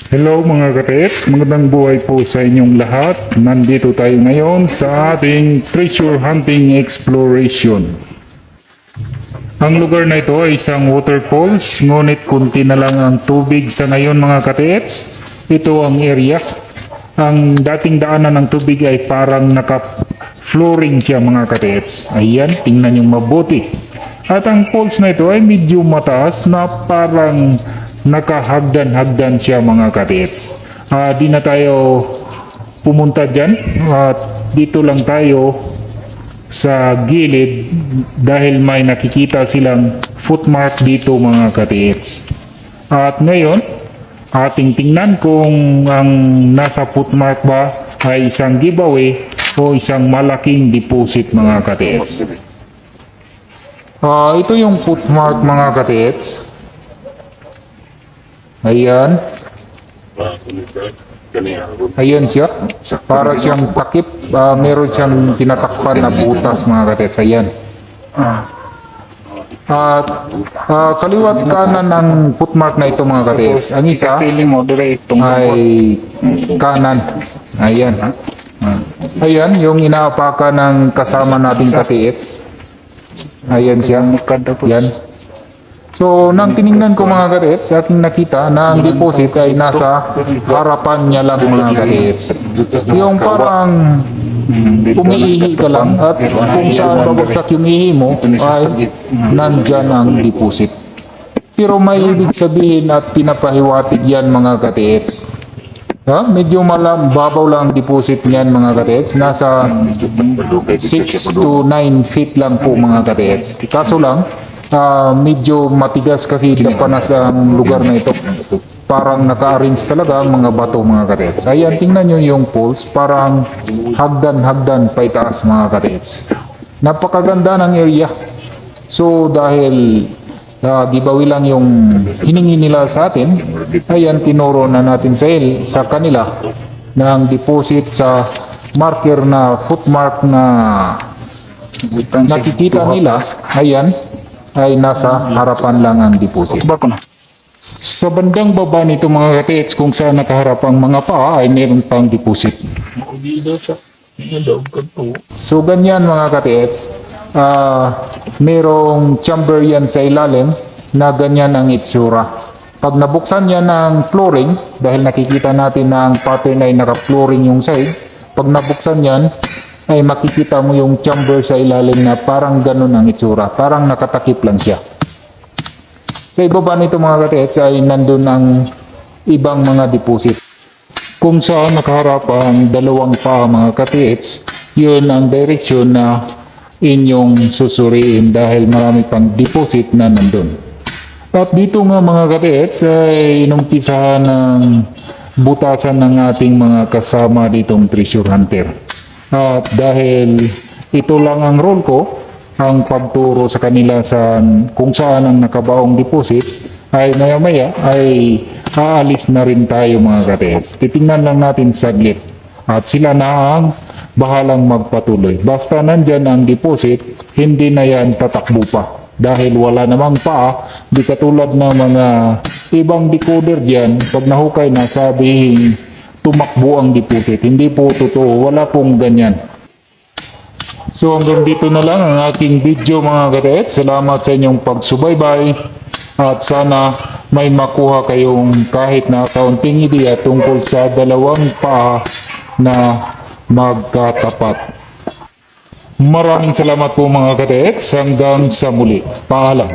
Hello mga katets, magandang buhay po sa inyong lahat. Nandito tayo ngayon sa ating treasure hunting exploration. Ang lugar na ito ay isang waterfalls, ngunit kunti na lang ang tubig sa ngayon mga katets. Ito ang area. Ang dating daanan ng tubig ay parang naka-flooring siya mga katets. Ayan, tingnan yung mabuti. At ang falls na ito ay medyo mataas na parang nakahagdan-hagdan siya mga katets. Di na tayo pumunta dyan at dito lang tayo sa gilid dahil may nakikita silang footmark dito mga katets. At ngayon ating tingnan kung ang nasa footmark ba ay isang giveaway o isang malaking deposit mga katets. Ito yung footmark mga katets. Ayan. Ayan siya. Para siyang takip. Meron siyang tinatakpan na butas mga katets. Ayan. At kaliwat kanan ng footmark na ito mga katets. Ang isa ay kanan. Ayan. Ayan yung inaapakan ng kasama nating katets. Ayan siya. Ayan. So, nang tiningnan ko mga katets, aking nakita na ang deposit ay nasa harapan niya lang mga katets. Yung parang umiihi ka lang at kung saan babagsak yung ihi mo ay nandyan ang deposit. Pero may ibig sabihin at pinapahiwatig yan mga katets. Medyo babaw lang ang deposit niyan mga katets. Nasa 6 to 9 feet lang po mga katets. Kaso lang, medyo matigas kasi dapanas ang lugar na ito. Parang naka-arrange talaga ang mga bato mga katets. Ayan, tingnan nyo yung poles. Parang hagdan-hagdan pa itaas mga katets. Napakaganda ng area. So dahil giveaway lang yung hiningi nila sa atin, ayan, tinuro na natin sa kanila ng deposit sa marker na footmark na nakikita nila. Ayan, ay nasa harapan lang ang deposit. Sa bandang baba nito mga katets, kung saan nakaharap ang mga paa ay meron pang deposit. So ganyan mga katets, merong chamber yan sa ilalim na ganyan ang itsura. Pag nabuksan yan ng flooring, dahil nakikita natin na ang pattern ay naka-flooring yung side, pag nabuksan yan, ay makikita mo yung chamber sa ilalim na parang ganun ang itsura. Parang nakatakip lang siya. Sa ibaba nito mga katets ay nandun ang ibang mga deposit. Kung saan nakaharap ang dalawang paa mga katets, yun ang direksyon na inyong susuriin dahil marami pang deposit na nandun. At dito nga mga katets ay inumpisahan ng butasan ng ating mga kasama ditong treasure hunter. At dahil ito lang ang role ko, ang pagturo sa kanila sa kung saan ang nakabaong deposit, ay maya-maya ay aalis na rin tayo mga katets. Titingnan lang natin saglit at sila na ang bahalang magpatuloy. Basta nandyan ang deposit, hindi na yan tatakbo pa. Dahil wala namang paa, di katulad ng mga ibang decoder dyan, pag nahukay na sabihin, tumakbo ang deposit. Hindi po totoo, wala pong ganyan. So hanggang dito na lang ang aking video mga katets. Salamat sa inyong pagsubaybay at sana may makuha kayong kahit na kaunting ideya tungkol sa dalawang paa na magkatapat. Maraming salamat po mga katets. Hanggang sa muli. Paalam.